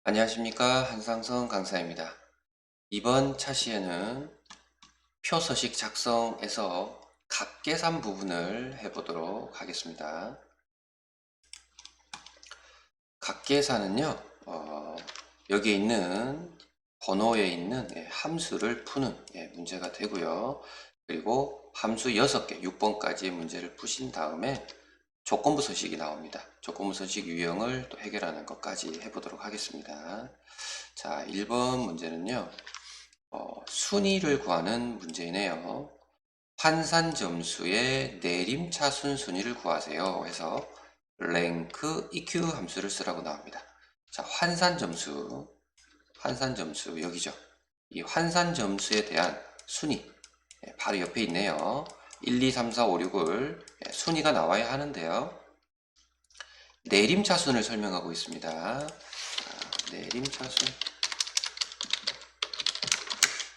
안녕하십니까, 한상성 강사입니다. 이번 차시에는 표서식 작성에서 값계산 부분을 해보도록 하겠습니다. 값계산은요, 여기에 있는 번호에 있는 함수를 푸는 문제가 되고요. 그리고 함수 6개, 6번까지의 문제를 푸신 다음에 조건부 서식이 나옵니다. 조건부 서식 유형을 또 해결하는 것까지 해보도록 하겠습니다. 자, 1번 문제는요, 순위를 구하는 문제이네요. 환산 점수의 내림차순 순위를 구하세요. 해서 랭크 EQ 함수를 쓰라고 나옵니다. 자, 환산 점수 여기죠. 이 환산 점수에 대한 순위 바로 옆에 있네요. 1, 2, 3, 4, 5, 6을 순위가 나와야 하는데요. 내림차순을 설명하고 있습니다. 자,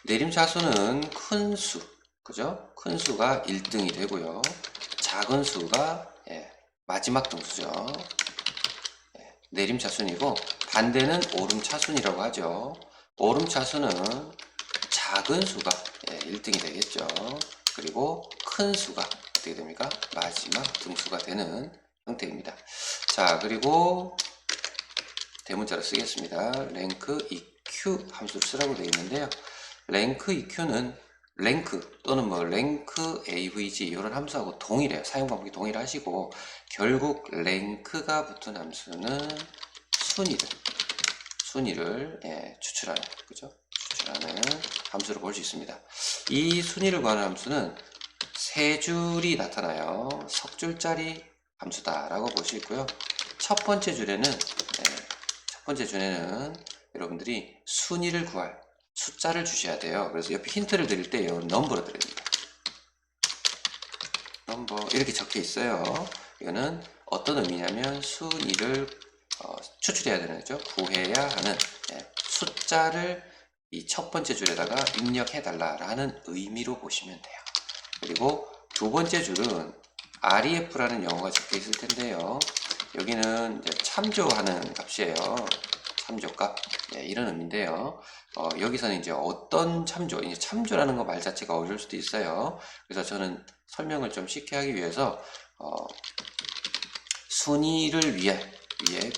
내림차순은 큰 수, 그죠? 큰 수가 1등이 되고요. 작은 수가 마지막 등수죠. 내림차순이고 반대는 오름차순이라고 하죠. 오름차순은 작은 수가 1등이 되겠죠. 그리고 큰 수가 어떻게 됩니까? 마지막 등수가 되는 형태입니다. 자, 그리고 대문자로 쓰겠습니다. 랭크 EQ 함수를 쓰라고 되어 있는데요. 랭크 EQ는 랭크 또는 랭크 AVG 이런 함수하고 동일해요. 사용 방법이 동일하시고 결국 랭크가 붙은 함수는 순위를 추출하는 그죠? 추출하는 함수로 볼 수 있습니다. 이 순위를 구하는 함수는 세 줄이 나타나요. 석줄짜리 함수다라고 볼 수 있고요. 첫 번째 줄에는 여러분들이 순위를 구할 숫자를 주셔야 돼요. 그래서 옆에 힌트를 드릴 때 넘버로 드립니다. 넘버 이렇게 적혀 있어요. 이거는 어떤 의미냐면 순위를 추출해야 되는 거죠. 구해야 하는 숫자를 이 첫 번째 줄에다가 입력해 달라라는 의미로 보시면 돼요. 그리고 두 번째 줄은 REF라는 영어가 적혀 있을 텐데요. 여기는 이제 참조하는 값이에요. 참조값 이런 의미인데요. 여기서는 이제 어떤 이제 참조라는 거 말 자체가 어려울 수도 있어요. 그래서 저는 설명을 좀 쉽게 하기 위해서 순위를 위해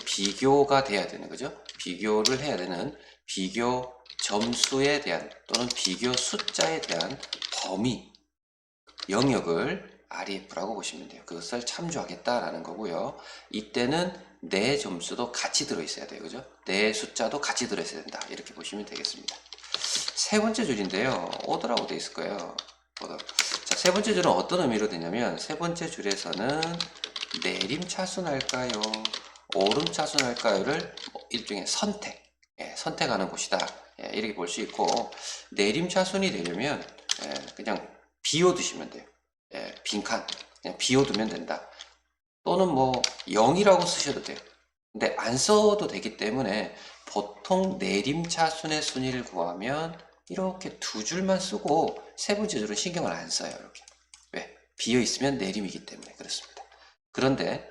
비교가 돼야 되는 거죠. 비교를 해야 되는 비교 점수에 대한 또는 비교 숫자에 대한 범위 영역을 REF라고 보시면 돼요. 그것을 참조하겠다라는 거고요. 이때는 내 점수도 같이 들어있어야 돼요. 그죠? 내 숫자도 같이 들어있어야 된다. 이렇게 보시면 되겠습니다. 세 번째 줄인데요. 오더라고 되어 있을 거예요. 오더. 자, 세 번째 줄은 어떤 의미로 되냐면 세 번째 줄에서는 내림차순할까요? 오름차순할까요를 일종의 선택하는 곳이다. 이렇게 볼 수 있고 내림차순이 되려면 그냥 비워두시면 돼요. 빈칸 그냥 비워두면 된다. 또는 0이라고 쓰셔도 돼요. 근데 안 써도 되기 때문에 보통 내림차순의 순위를 구하면 이렇게 두 줄만 쓰고 세 번째 줄은 신경을 안 써요. 이렇게. 왜? 비어 있으면 내림이기 때문에 그렇습니다. 그런데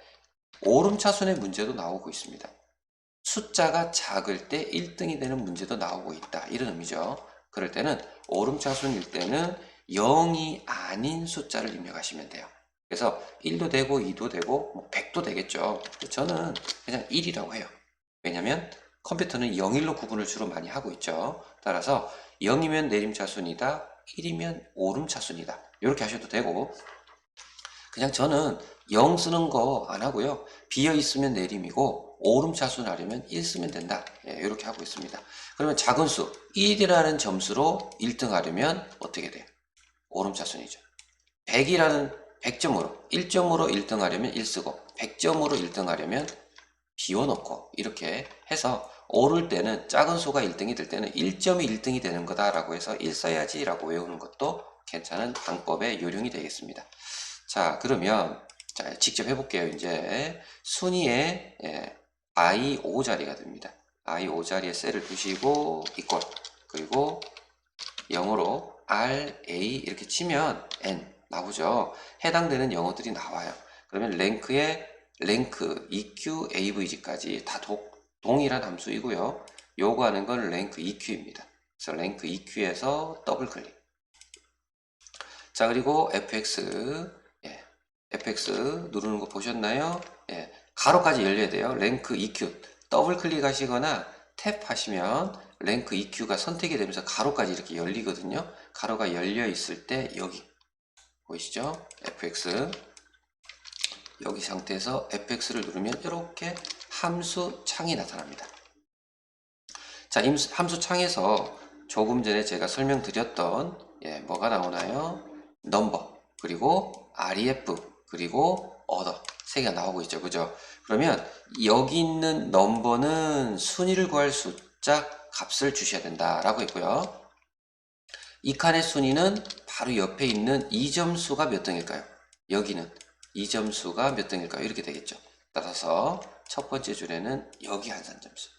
오름차순의 문제도 나오고 있습니다. 숫자가 작을 때 1등이 되는 문제도 나오고 있다. 이런 의미죠. 그럴 때는 오름차순일 때는 0이 아닌 숫자를 입력하시면 돼요. 그래서 1도 되고 2도 되고 100도 되겠죠. 저는 그냥 1이라고 해요. 왜냐면 컴퓨터는 0, 1로 구분을 주로 많이 하고 있죠. 따라서 0이면 내림차순이다. 1이면 오름차순이다. 이렇게 하셔도 되고 그냥 저는 0 쓰는 거 안 하고요. 비어 있으면 내림이고 오름차순 하려면 1 쓰면 된다. 이렇게 하고 있습니다. 그러면 작은 수 1이라는 점수로 1등 하려면 어떻게 돼요? 오름차순이죠. 100이라는 100점으로 1점으로 1등 하려면 1 쓰고 100점으로 1등 하려면 비워놓고 이렇게 해서 오를 때는 작은 수가 1등이 될 때는 1점이 1등이 되는 거다라고 해서 1 써야지 라고 외우는 것도 괜찮은 방법의 요령이 되겠습니다. 자, 그러면 자, 직접 해볼게요. 이제 순위에 I 5자리가 됩니다. I 5자리에 셀을 두시고 이꼴 그리고 영어로 R, A 이렇게 치면 N 나오죠. 해당되는 영어들이 나와요. 그러면 랭크, EQ, AVG까지 다 동일한 함수이고요. 요구하는 건 랭크 EQ입니다. 그래서 랭크 EQ에서 더블 클릭. 자, 그리고 fx, fx 누르는 거 보셨나요? 가로까지 열려야 돼요. 랭크 EQ 더블 클릭하시거나 탭 하시면 랭크 EQ가 선택이 되면서 가로까지 이렇게 열리거든요. 가로가 열려 있을 때 여기 보이시죠? fx 여기 상태에서 fx를 누르면 이렇게 함수 창이 나타납니다. 자, 함수 창에서 조금 전에 제가 설명드렸던 뭐가 나오나요? 넘버, 그리고 ref, 그리고 order 세 개가 나오고 있죠. 그죠? 그러면 여기 있는 넘버는 순위를 구할 숫자 값을 주셔야 된다라고 했고요. 이 칸의 순위는 바로 옆에 있는 이 점수가 몇 등일까요? 여기는 이 점수가 몇 등일까요? 이렇게 되겠죠. 따라서 첫 번째 줄에는 여기 한산 점수.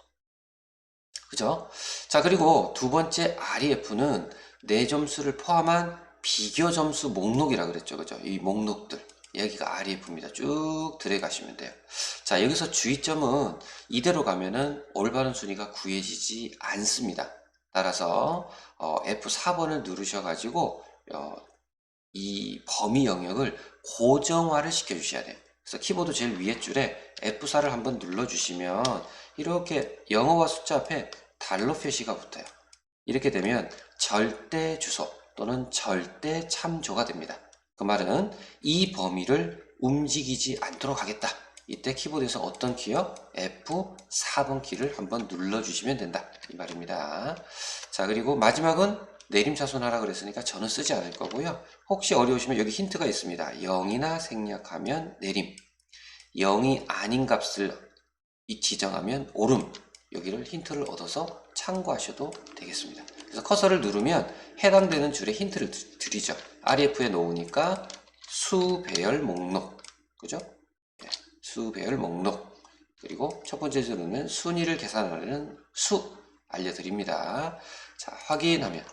그죠? 자, 그리고 두 번째 REF는 내 점수를 포함한 비교 점수 목록이라 그랬죠. 그죠? 이 목록들. 여기가 REF입니다. 쭉 들어가시면 돼요. 자, 여기서 주의점은 이대로 가면은 올바른 순위가 구해지지 않습니다. 따라서 F4번을 누르셔가지고 이 범위 영역을 고정화를 시켜주셔야 돼요. 그래서 키보드 제일 위에 줄에 F4를 한번 눌러주시면 이렇게 영어와 숫자 앞에 달러 표시가 붙어요. 이렇게 되면 절대 주소 또는 절대 참조가 됩니다. 그 말은 이 범위를 움직이지 않도록 하겠다. 이때 키보드에서 어떤 키요? F4번 키를 한번 눌러주시면 된다. 이 말입니다. 자, 그리고 마지막은 내림차순 하라 그랬으니까 저는 쓰지 않을 거고요. 혹시 어려우시면 여기 힌트가 있습니다. 0이나 생략하면 내림, 0이 아닌 값을 지정하면 오름, 여기를 힌트를 얻어서 참고하셔도 되겠습니다. 그래서 커서를 누르면 해당되는 줄에 힌트를 드리죠. REF에 놓으니까 수 배열 목록, 그죠? 수 배열 목록. 그리고 첫 번째 줄 누르면 순위를 계산하는 수 알려드립니다. 자, 확인하면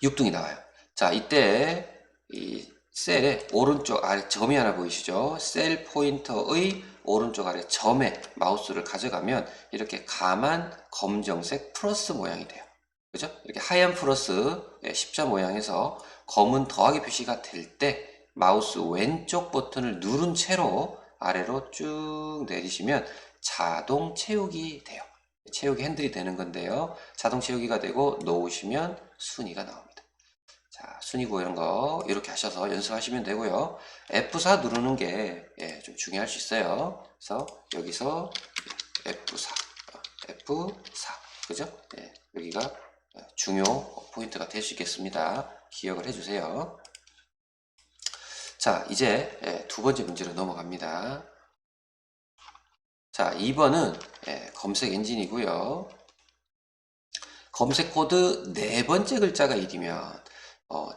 6등이 나와요. 자, 이때 이 셀의 오른쪽 아래 점이 하나 보이시죠? 셀 포인터의 오른쪽 아래 점에 마우스를 가져가면 이렇게 까만 검정색 플러스 모양이 돼요. 그죠? 이렇게 하얀 플러스 십자 모양에서 검은 더하기 표시가 될 때 마우스 왼쪽 버튼을 누른 채로 아래로 쭉 내리시면 자동 채우기 돼요. 채우기 핸들이 되는 건데요. 자동 채우기가 되고 놓으시면 순위가 나옵니다. 자, 순위 구하는 거 이렇게 하셔서 연습하시면 되고요. F4 누르는 게 좀 중요할 수 있어요. 그래서 여기서 F4, F4, 그죠? 여기가 중요 포인트가 될 수 있겠습니다. 기억을 해주세요. 자, 이제 두 번째 문제로 넘어갑니다. 자, 2번은 검색 엔진이고요. 검색 코드 네 번째 글자가 1이면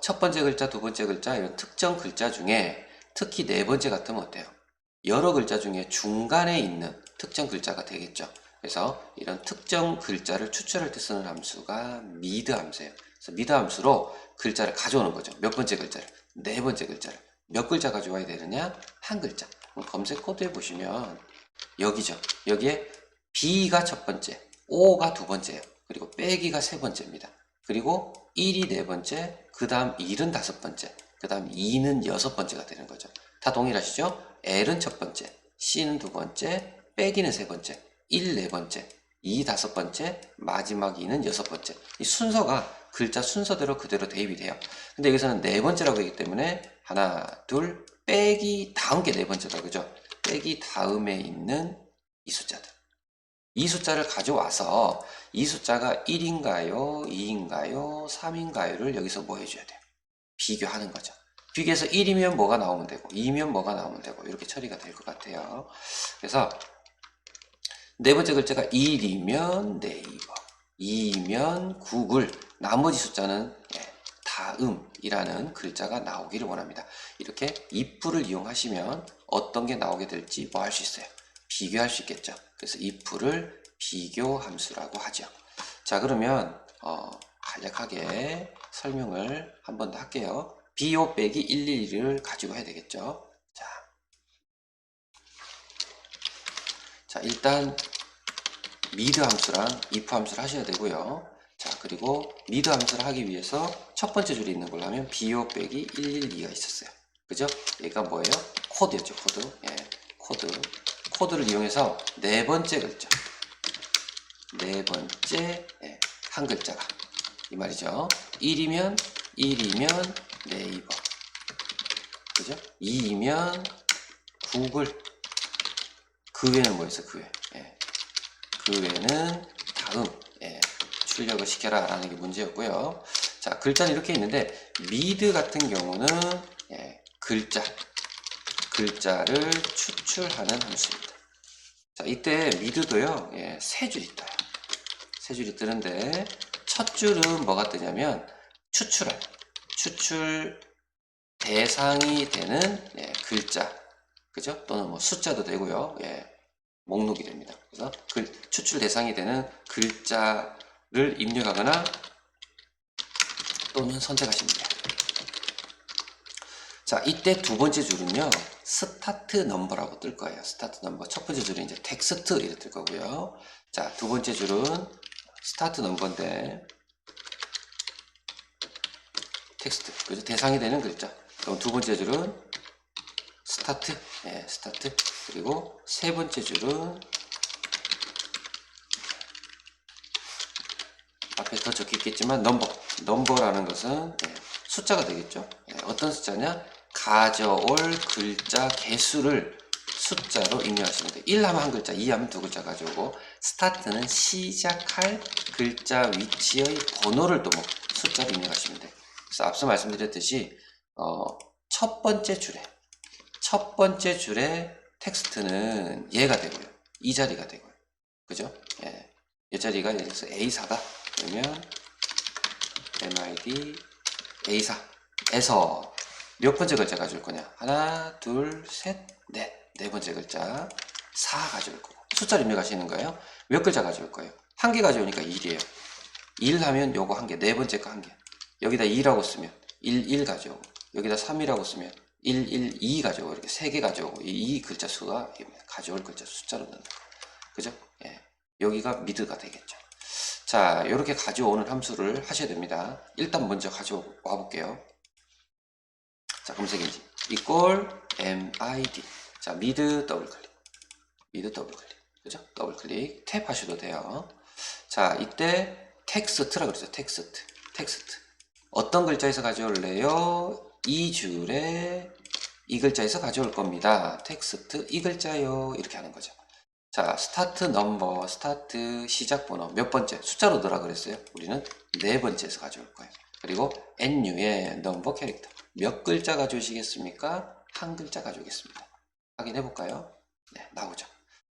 첫 번째 글자, 두 번째 글자 이런 특정 글자 중에 특히 네 번째 같으면 어때요? 여러 글자 중에 중간에 있는 특정 글자가 되겠죠. 그래서 이런 특정 글자를 추출할 때 쓰는 함수가 미드 함수예요. 그래서 미드 함수로 글자를 가져오는 거죠. 몇 번째 글자를? 네 번째 글자를. 몇 글자 가져와야 되느냐? 한 글자. 검색 코드에 보시면 여기죠. 여기에 B가 첫 번째, O가 두 번째예요. 그리고 빼기가 세 번째입니다. 그리고 1이 네 번째, 그 다음 1은 다섯 번째, 그 다음 2는 여섯 번째가 되는 거죠. 다 동일하시죠? L은 첫 번째, C는 두 번째, 빼기는 세 번째, 1 네 번째, 2 다섯 번째, 마지막 2는 여섯 번째. 이 순서가 글자 순서대로 그대로 대입이 돼요. 근데 여기서는 네 번째라고 하기 때문에 하나, 둘, 빼기 다음 게 네 번째다. 그죠? 빼기 다음에 있는 이 숫자들. 이 숫자를 가져와서 이 숫자가 1인가요? 2인가요? 3인가요를 여기서 뭐 해줘야 돼요? 비교하는 거죠. 비교해서 1이면 뭐가 나오면 되고 2면 뭐가 나오면 되고 이렇게 처리가 될 것 같아요. 그래서 네 번째 글자가 1이면 네이버, 2면 구글, 나머지 숫자는 다음이라는 글자가 나오기를 원합니다. 이렇게 if를 이용하시면 어떤 게 나오게 될지 뭐 할 수 있어요? 비교할 수 있겠죠. 그래서 if를 비교 함수라고 하죠. 자, 그러면 간략하게 설명을 한 번 더 할게요. B5 빼기 111을 가지고 해야 되겠죠. 자, 일단 미드 함수랑 if 함수를 하셔야 되고요. 자, 그리고 미드 함수를 하기 위해서 첫 번째 줄에 있는 걸로 하면 bo 빼기 112가 있었어요. 그죠? 얘가 뭐예요? 코드였죠, 코드. 예, 코드를 이용해서 네 번째 글자. 네 번째, 예, 한 글자가. 이 말이죠. 1이면 네이버. 그죠? 2이면 구글. 그 외는 뭐였어? 그 외. 예. 그 외는 다음. 예. 출력을 시켜라 라는 게 문제였고요. 자, 글자는 이렇게 있는데 미드 같은 경우는 예, 글자를 추출하는 함수입니다. 자, 이때 미드도요, 예, 세 줄이 떠요. 세 줄이 뜨는데 첫 줄은 뭐가 뜨냐면 추출 대상이 되는 예, 글자, 그죠? 또는 뭐 숫자도 되고요. 예, 목록이 됩니다. 그래서 추출 대상이 되는 글자를 입력하거나 또는 선택하시면 돼요. 자, 이때 두 번째 줄은요, 스타트 넘버라고 뜰 거예요. 스타트 넘버. 첫 번째 줄은 이제 텍스트 이렇게 뜰 거고요. 자, 두 번째 줄은 스타트 넘버인데 텍스트. 그죠? 대상이 되는 글자. 그럼 두 번째 줄은 스타트. 예, 스타트. 그리고 세 번째 줄은 앞에 더 적혀 있겠지만 넘버라는 것은 예, 숫자가 되겠죠. 예, 어떤 숫자냐? 가져올 글자 개수를 숫자로 입력하시면 돼요. 1 하면 한 글자, 2 하면 두 글자 가져오고, 스타트는 시작할 글자 위치의 번호를 또 뭐 숫자로 입력하시면 돼요. 그래서 앞서 말씀드렸듯이 첫 번째 줄에 텍스트는 얘가 되고요. 이 자리가 되고요. 그죠? 예. 이 자리가 예를 들어서 A4다. 그러면 MID A4에서 몇 번째 글자 가져올 거냐? 하나, 둘, 셋, 넷. 네 번째 글자 4 가져올 거고. 숫자를 입력하시는 거예요. 몇 글자 가져올 거예요? 한 개 가져오니까 1이에요. 1 하면 요거 한 개, 네 번째 거 한 개. 여기다 2라고 쓰면 1 가져오고, 여기다 3이라고 쓰면 1 2 가져오고, 이렇게 3개 가져오고, 이 글자 수가 가져올 글자 숫자로 넣는 거. 그죠? 예. 여기가 미드가 되겠죠. 자, 이렇게 가져오는 함수를 하셔야 됩니다. 일단 먼저 가져와 볼게요. 자, 검색인지 equal mid. 자, 미드 더블 클릭. 그죠? 더블 클릭. 탭 하셔도 돼요. 자, 이때 텍스트라 그러죠. 텍스트. 어떤 글자에서 가져올래요? 이 줄에 이 글자에서 가져올 겁니다. 텍스트 이 글자요. 이렇게 하는 거죠. 자, 스타트 넘버, 스타트 시작 번호 몇 번째? 숫자로 넣으라 그랬어요. 우리는 네 번째에서 가져올 거예요. 그리고 NU의 넘버 캐릭터 몇 글자 가져오시겠습니까? 한 글자 가져오겠습니다. 확인해 볼까요? 네, 나오죠.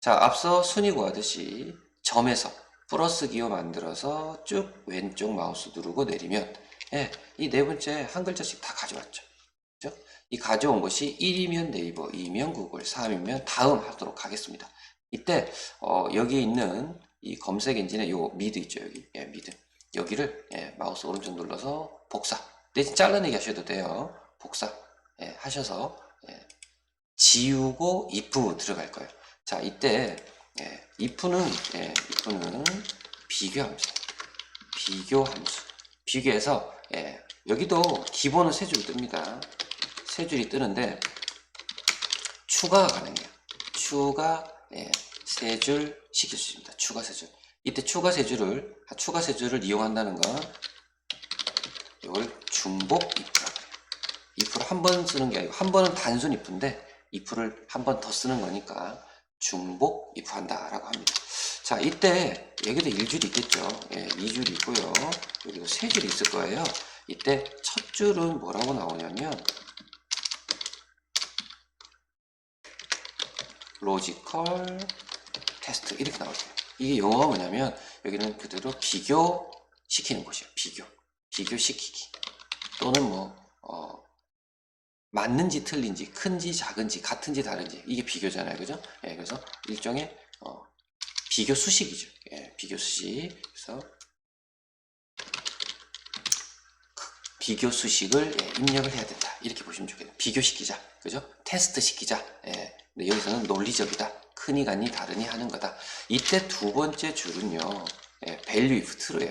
자, 앞서 순위 구하듯이 점에서 플러스 기호 만들어서 쭉 왼쪽 마우스 누르고 내리면 예, 이 네 번째 한 글자씩 다 가져왔죠. 그죠? 이 가져온 것이 1이면 네이버, 2면 구글, 3이면 다음 하도록 하겠습니다. 이때 여기에 있는 이 검색 엔진에 요 미드 있죠. 여기 예, 미드 여기를 예, 마우스 오른쪽 눌러서 복사 대신 잘라내기 하셔도 돼요. 복사 예, 하셔서 예, 지우고 if 들어갈 거예요. 자, 이때 예, if는 비교 함수 비교해서 예, 여기도 기본은 세 줄 뜹니다. 세 줄이 뜨는데 추가가 가능해요. 추가 예, 세 줄 시킬 수 있습니다. 추가 세 줄. 이때 추가 세 줄을 이용한다는 건 이걸 중복 if라고 해요. if를 한 번 쓰는 게 아니고 한 번은 단순 if인데 if를 한 번 더 쓰는 거니까 중복 if 한다라고 합니다. 자, 이때 여기도 1줄이 있겠죠. 예, 2줄이 있고요. 여기도 3줄이 있을 거예요. 이때 첫 줄은 뭐라고 나오냐면 로지컬 테스트 이렇게 나오죠. 이게 영어가 뭐냐면 여기는 그대로 비교시키는 곳이에요. 비교시키기 또는 뭐 맞는지 틀린지 큰지 작은지 같은지 다른지 이게 비교잖아요. 그죠? 예, 그래서 일종의 비교 수식이죠. 예, 비교 수식. 그래서 비교 수식을 예, 입력을 해야 된다. 이렇게 보시면 좋겠네요. 비교시키자. 그죠? 테스트 시키자. 예, 근데 여기서는 논리적이다. 크니 같니 다르니 하는 거다. 이때 두 번째 줄은요, value if true예요.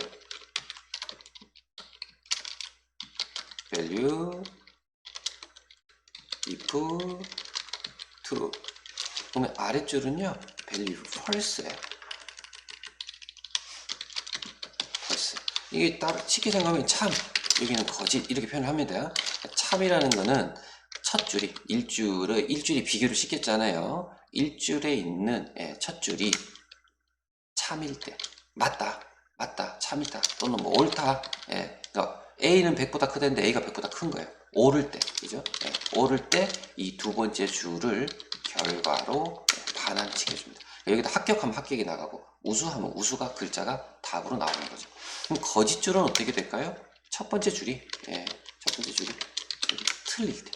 value if true. 그러면 아랫줄은요, value if false예요. false. 이게 따로 쉽게 생각하면 참, 여기는 거짓 이렇게 표현을 합니다. 참이라는 거는 첫 줄이 일줄이 비교를 시켰잖아요. 일줄에 있는 첫 줄이 참일 때 맞다 참이다 또는 뭐 옳다. 그러니까 A는 100보다 크다는데 A가 100보다 큰 거예요. 옳을 때, 그죠? 옳을 때 이 두 번째 줄을 결과로 반환시켜줍니다. 여기다 합격하면 합격이 나가고 우수하면 우수가 글자가 답으로 나오는 거죠. 그럼 거짓줄은 어떻게 될까요? 첫 번째 줄이 틀릴 때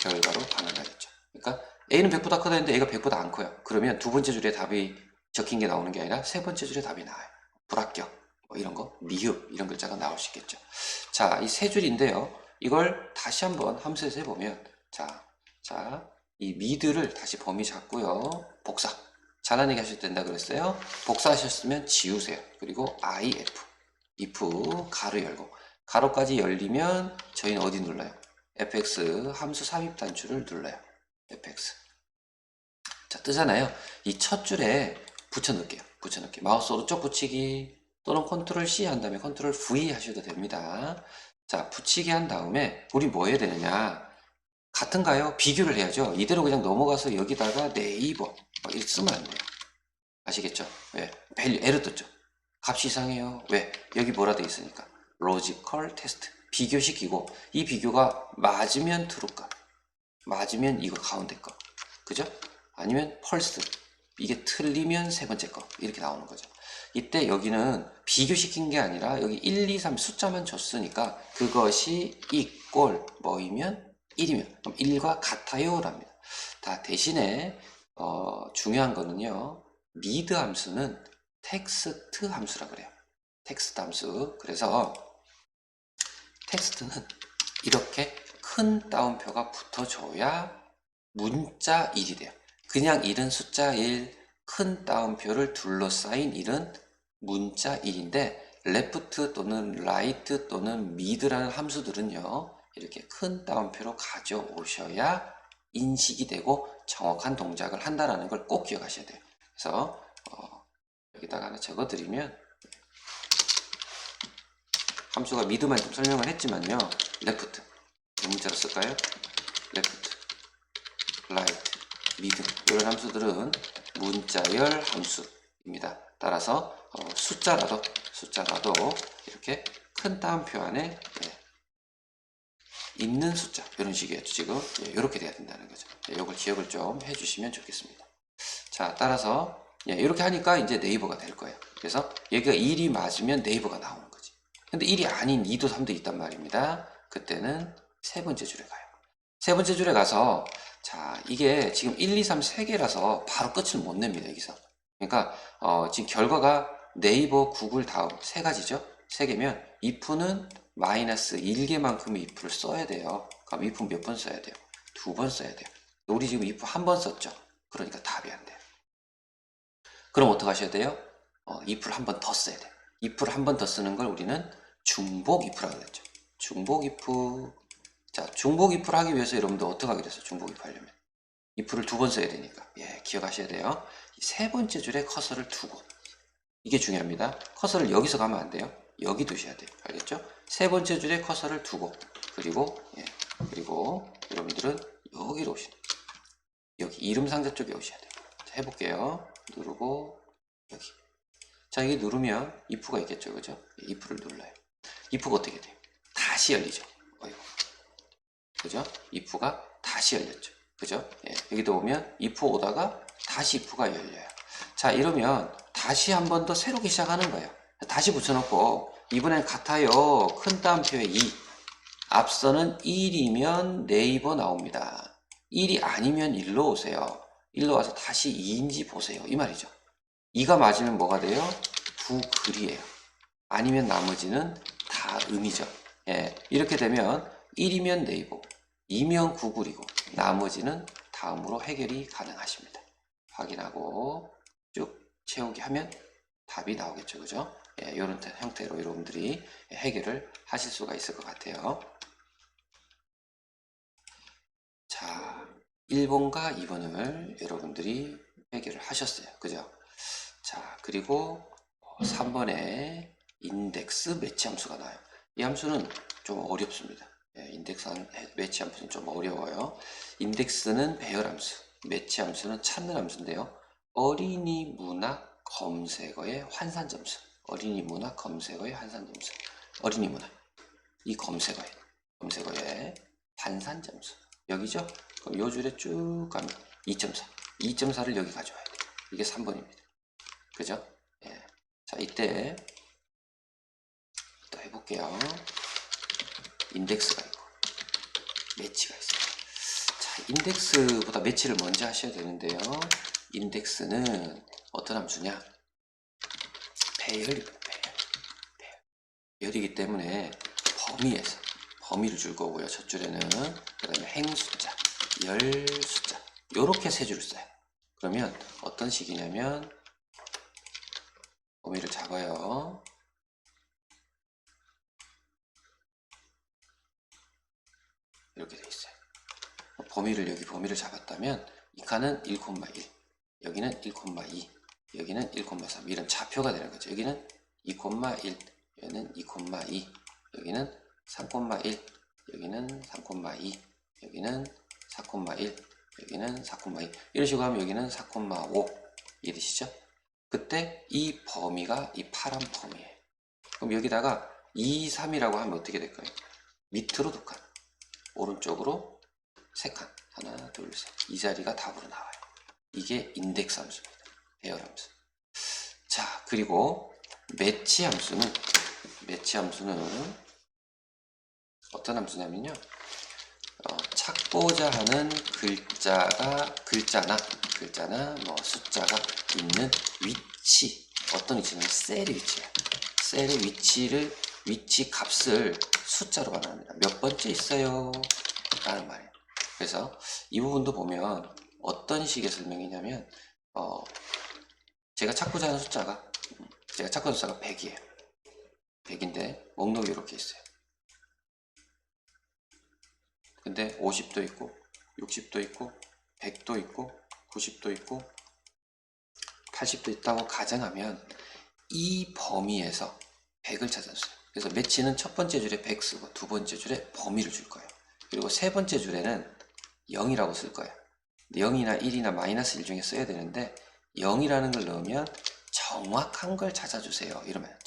결과로 반환하겠죠. 그러니까 A는 100보다 크다는데 A가 100보다 안 커요. 그러면 두 번째 줄에 답이 적힌 게 나오는 게 아니라 세 번째 줄에 답이 나와요. 불합격, 뭐 이런 거, 미흡 이런 글자가 나올 수 있겠죠. 자, 이 세 줄인데요. 이걸 다시 한번 함수에서 해보면 이 미드를 다시 범위 잡고요. 복사. 잘라내기 하셔도 된다 그랬어요. 복사하셨으면 지우세요. 그리고 if 가로 열고 가로까지 열리면 저희는 어디 눌러요? fx 함수 삽입 단추를 눌러요. fx. 자, 뜨잖아요. 이 첫 줄에 붙여넣을게요. 마우스 오른쪽 붙이기 또는 컨트롤 C 한 다음에 컨트롤 V 하셔도 됩니다. 자, 붙이기 한 다음에 우리 뭐 해야 되느냐? 같은가요? 비교를 해야죠. 이대로 그냥 넘어가서 여기다가 네이버 이렇게 쓰면 안 돼요. 아시겠죠? 왜? 밸류 에러 떴죠. 값이 이상해요. 왜? 여기 뭐라 돼 있으니까. 로지컬 테스트. 비교시키고 이 비교가 맞으면 트루 값. 맞으면 이거 가운데 거. 그죠? 아니면 펄스. 이게 틀리면 세 번째 거. 이렇게 나오는 거죠. 이때 여기는 비교시킨 게 아니라 여기 1, 2, 3 숫자만 줬으니까 그것이 이꼴 뭐이면 1이면 그럼 1과 같아요 랍니다. 다 대신에 중요한 거는요. 미드 함수는 텍스트 함수라 그래요. 텍스트 함수. 그래서 텍스트는 이렇게 큰 따옴표가 붙어줘야 문자 1이 돼요. 그냥 1은 숫자 1, 큰 따옴표를 둘러싸인 1은 문자 1인데 레프트 또는 라이트 또는 미드라는 함수들은요. 이렇게 큰 따옴표로 가져오셔야 인식이 되고 정확한 동작을 한다는 걸 꼭 기억하셔야 돼요. 그래서 여기다가 하나 적어드리면 함수가 미드만 좀 설명을 했지만요. 레프트 문자로 쓸까요? 레프트, 라이트, 미드 이런 함수들은 문자열 함수입니다. 따라서 숫자라도 이렇게 큰 따옴표 안에 있는 숫자 이런 식이었죠. 지금 이렇게 돼야 된다는 거죠. 이걸 기억을 좀 해주시면 좋겠습니다. 자, 따라서 이렇게 하니까 이제 네이버가 될 거예요. 그래서 여기가 1이 맞으면 네이버가 나오는 거지. 근데 1이 아닌 2도 3도 있단 말입니다. 그때는 세 번째 줄에 가요. 세 번째 줄에 가서 자, 이게 지금 1, 2, 3 세 개라서 바로 끝을 못 냅니다. 여기서. 그러니까 지금 결과가 네이버, 구글 다음 세 가지죠. 세 개면 if는 마이너스 1개만큼의 if를 써야 돼요. 그럼 if 몇 번 써야 돼요? 두 번 써야 돼요. 우리 지금 if 한 번 썼죠. 그러니까 답이 안 돼요. 그럼 어떻게 하셔야 돼요? if를 한 번 더 써야 돼요. if를 한 번 더 쓰는 걸 우리는 중복 if라고 그랬죠. 중복 if. 자, 중복 if를 하기 위해서 여러분들 어떻게 하게 됐어요? 중복 if 하려면 if를 두 번 써야 되니까 기억하셔야 돼요. 세 번째 줄에 커서를 두고 이게 중요합니다. 커서를 여기서 가면 안 돼요. 여기 두셔야 돼요. 알겠죠? 세 번째 줄에 커서를 두고 그리고 여러분들은 여기로 오시는 여기 이름 상자 쪽에 오셔야 돼요. 자, 해볼게요. 누르고 여기. 자, 이게 누르면 if가 있겠죠, 그죠? if를 눌러요. if가 어떻게 돼요? 다시 열리죠. 어이구. 그죠? if가 다시 열렸죠. 그죠? 여기도 오면 if 오다가 다시 if가 열려요. 자, 이러면 다시 한 번 더 새롭게 시작하는 거예요. 다시 붙여놓고 이번엔 같아요. 큰 따옴표에 2. 앞서는 1이면 네이버 나옵니다. 1이 아니면 1로 오세요. 1로 와서 다시 2인지 보세요. 이 말이죠. 2가 맞으면 뭐가 돼요? 구글이에요. 아니면 나머지는 다 음이죠. 이렇게 되면 1이면 네이버, 2면 구글이고 나머지는 다음으로 해결이 가능하십니다. 확인하고 쭉 채우기 하면 답이 나오겠죠. 그죠? 예, 이런 형태로 여러분들이 해결을 하실 수가 있을 것 같아요. 자, 1번과 2번을 여러분들이 해결을 하셨어요. 그죠? 자, 그리고 3번에 인덱스 매치 함수가 나와요. 이 함수는 좀 어렵습니다. 예, 인덱스 매치 함수는 좀 어려워요. 인덱스는 배열 함수, 매치 함수는 찾는 함수인데요. 어린이 문학 검색어의 환산 점수. 어린이 문학 검색어의 환산 점수. 어린이 문학. 이 검색어의 환산 점수. 여기죠? 그럼 요 줄에 쭉 가면 2.4. 2.4를 여기 가져와야 돼요. 이게 3번입니다. 그죠? 예. 자, 이때 또 해볼게요. 인덱스가 있고 매치가 있어요. 자, 인덱스보다 매치를 먼저 하셔야 되는데요. 인덱스는 어떤 함수냐? 배열입니다. 배열이기 때문에 범위를 줄 거고요. 첫 줄에는 그 다음에 행숫자, 열숫자 요렇게 세 줄을 써요. 그러면 어떤 식이냐면 범위를 잡아요. 이렇게 돼 있어요. 여기 범위를 잡았다면 이 칸은 1,1, 여기는 1,2, 여기는 1,3 이런 좌표가 되는 거죠. 여기는 2,1, 여기는 2,2, 여기는 3,1, 여기는 3,2, 여기는 4,1, 여기는 4,2 이런 식으로 하면 여기는 4,5 이해되시죠? 그때 이 범위가 이 파란 범위예요. 그럼 여기다가 2, 3이라고 하면 어떻게 될까요? 밑으로 2칸, 오른쪽으로 3칸, 하나, 둘, 셋. 이 자리가 답으로 나와요. 이게 인덱스 함수입니다. 배열 함수. 자, 그리고 매치 함수는 어떤 함수냐면요. 찾고자 하는 글자나 뭐 숫자가 있는 위치, 어떤 위치는 셀의 위치예요. 셀의 위치 값을 숫자로 반환합니다. 몇 번째 있어요? 라는 말이에요. 그래서 이 부분도 보면 어떤 식의 설명이냐면 제가 찾고자 하는 숫자가 100이에요. 100인데 목록이 이렇게 있어요. 근데 50도 있고 60도 있고 100도 있고 90도 있고 80도 있다고 가정하면 이 범위에서 100을 찾았어요. 그래서 매치는 첫 번째 줄에 100 쓰고 두 번째 줄에 범위를 줄 거예요. 그리고 세 번째 줄에는 0이라고 쓸 거예요. 0이나 1이나 마이너스 1 중에 써야 되는데 0이라는 걸 넣으면 정확한 걸 찾아주세요. 이러면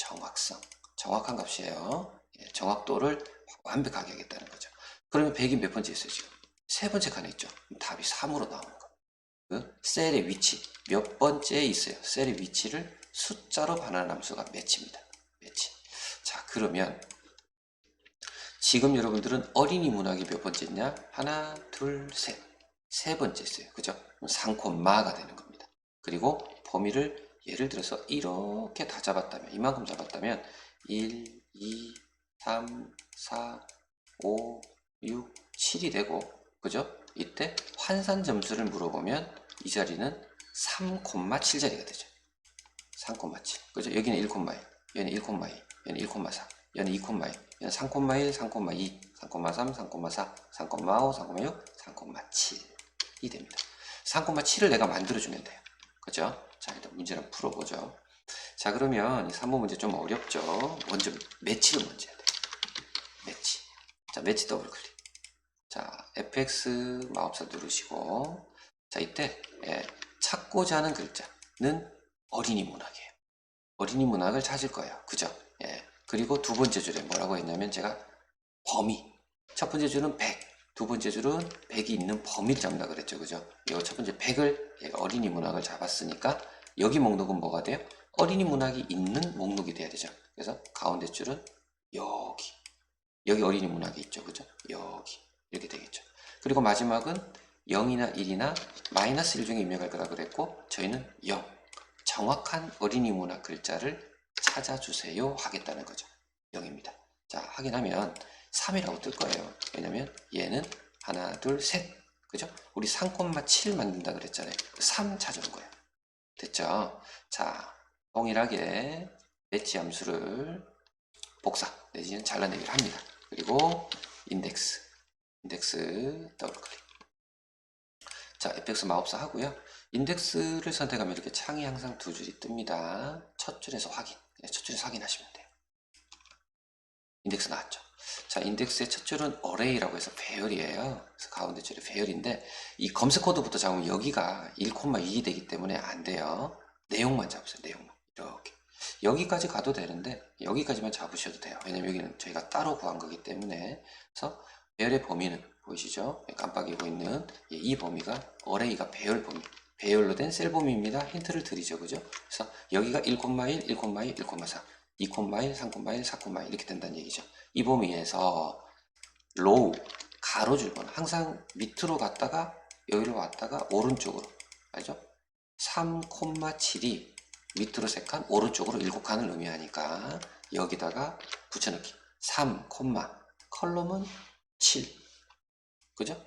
정확한 값이에요. 정확도를 완벽하게 하겠다는 거죠. 그러면 100이 몇 번째 있어요 지금? 세 번째 칸에 있죠. 답이 3으로 나오는 거예요. 그 셀의 위치 몇 번째에 있어요. 셀의 위치를 숫자로 반환하는 함수가 매치입니다. 매치. 자, 그러면 지금 여러분들은 어린이 문학이 몇 번째 있냐? 하나, 둘, 셋. 세 번째 있어요. 그죠? 3콤마가 되는 겁니다. 그리고 범위를 예를 들어서 이렇게 다 잡았다면, 이만큼 잡았다면 1, 2, 3, 4, 5, 6, 7이 되고, 그죠? 이때 환산 점수를 물어보면 이 자리는 3,7 자리가 되죠. 3,7. 그죠? 여기는 1,1, 여기는 1,2, 여기는 1,4, 여기는 2,1, 여기는 3,1, 3,2, 3,3, 3,4, 3,5, 3,6, 3,7이 됩니다. 3,7을 내가 만들어주면 돼요. 그죠? 자, 일단 문제를 풀어보죠. 자, 그러면 3번 문제 좀 어렵죠? 먼저 매치를 먼저 해야 돼요. 매치. 자, 매치 더블 클릭. 자, fx 마우스 누르시고, 자, 이때 찾고자 하는 글자는 어린이 문학이에요. 어린이 문학을 찾을 거예요. 그죠? 그리고 두 번째 줄에 뭐라고 했냐면 제가 범위. 첫 번째 줄은 100, 두 번째 줄은 100이 있는 범위를 잡는다 그랬죠. 그죠? 이거 첫 번째 100을 얘가 어린이 문학을 잡았으니까 여기 목록은 뭐가 돼요? 어린이 문학이 있는 목록이 돼야 되죠. 그래서 가운데 줄은 여기 어린이 문학이 있죠. 그죠? 여기 이렇게 되겠죠. 그리고 마지막은 0이나 1이나 마이너스 1 중에 입력할 거라 그랬고 저희는 0. 정확한 어린이 문학 글자를 찾아주세요 하겠다는 거죠. 0입니다. 자, 확인하면 3이라고 뜰 거예요. 왜냐면 얘는 하나, 둘, 셋. 그죠? 우리 3,7 만든다 그랬잖아요. 3 찾아온 거예요. 됐죠? 자, 동일하게 배치 함수를 복사 내지는 잘라내기를 합니다. 그리고 인덱스 더블 클릭. 자, fx 마법사 하고요. 인덱스를 선택하면 이렇게 창이 항상 두 줄이 뜹니다. 첫 줄에서 확인. 첫 줄에서 확인하시면 돼요. 인덱스 나왔죠. 자, 인덱스의 첫 줄은 array라고 해서 배열이에요. 그래서 가운데 줄이 배열인데 이 검색 코드부터 잡으면 여기가 1,2이 되기 때문에 안 돼요. 내용만 잡으세요. 내용만. 이렇게. 여기까지 가도 되는데 여기까지만 잡으셔도 돼요. 왜냐면 여기는 저희가 따로 구한 거기 때문에. 그래서 배열의 범위는 보이시죠? 깜빡이고 있는 이 범위가 array가 배열 범위. 배열로 된 셀 범위입니다. 힌트를 드리죠. 그죠? 그래서 여기가 1,1, 1,1, 1,4 2,1, 3,1, 4,1 이렇게 된다는 얘기죠. 이 범위에서 로우, 가로줄건 항상 밑으로 갔다가 여기로 왔다가 오른쪽으로 알죠? 3,7이 밑으로 3칸 오른쪽으로 7칸을 의미하니까 여기다가 붙여넣기 3, 컬럼은 7 그죠?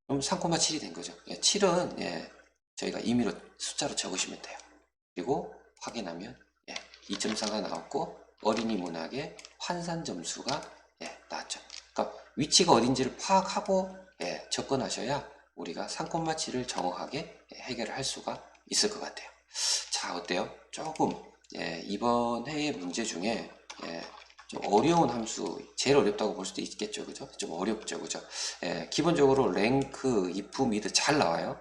그럼 3,7이 된 거죠. 7은 저희가 임의로 숫자로 적으시면 돼요. 그리고 확인하면 2.4가 나왔고 어린이 문학의 환산 점수가 나왔죠. 그러니까 위치가 어딘지를 파악하고 접근하셔야 우리가 3,7을 정확하게 해결을 할 수가 있을 것 같아요. 자, 어때요? 조금 이번 회의 문제 중에 좀 어려운 함수, 제일 어렵다고 볼 수도 있겠죠, 그죠? 좀 어렵죠, 그죠? 기본적으로 랭크, if, mid 잘 나와요.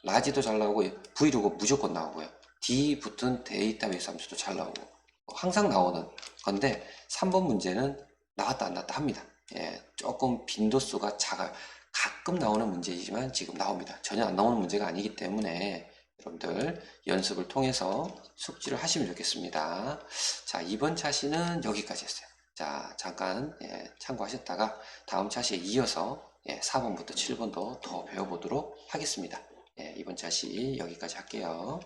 라지도 잘 나오고 브이로그 무조건 나오고요. D 붙은 데이터베이스 함수도 잘 나오고 항상 나오는 건데 3번 문제는 나왔다 안 나왔다 합니다. 조금 빈도수가 작아요. 가끔 나오는 문제이지만 지금 나옵니다. 전혀 안 나오는 문제가 아니기 때문에 여러분들 연습을 통해서 숙지를 하시면 좋겠습니다. 자, 이번 차시는 여기까지 했어요. 자, 잠깐 참고하셨다가 다음 차시에 이어서 4번부터 7번도 더 배워보도록 하겠습니다. 이번 차시 여기까지 할게요.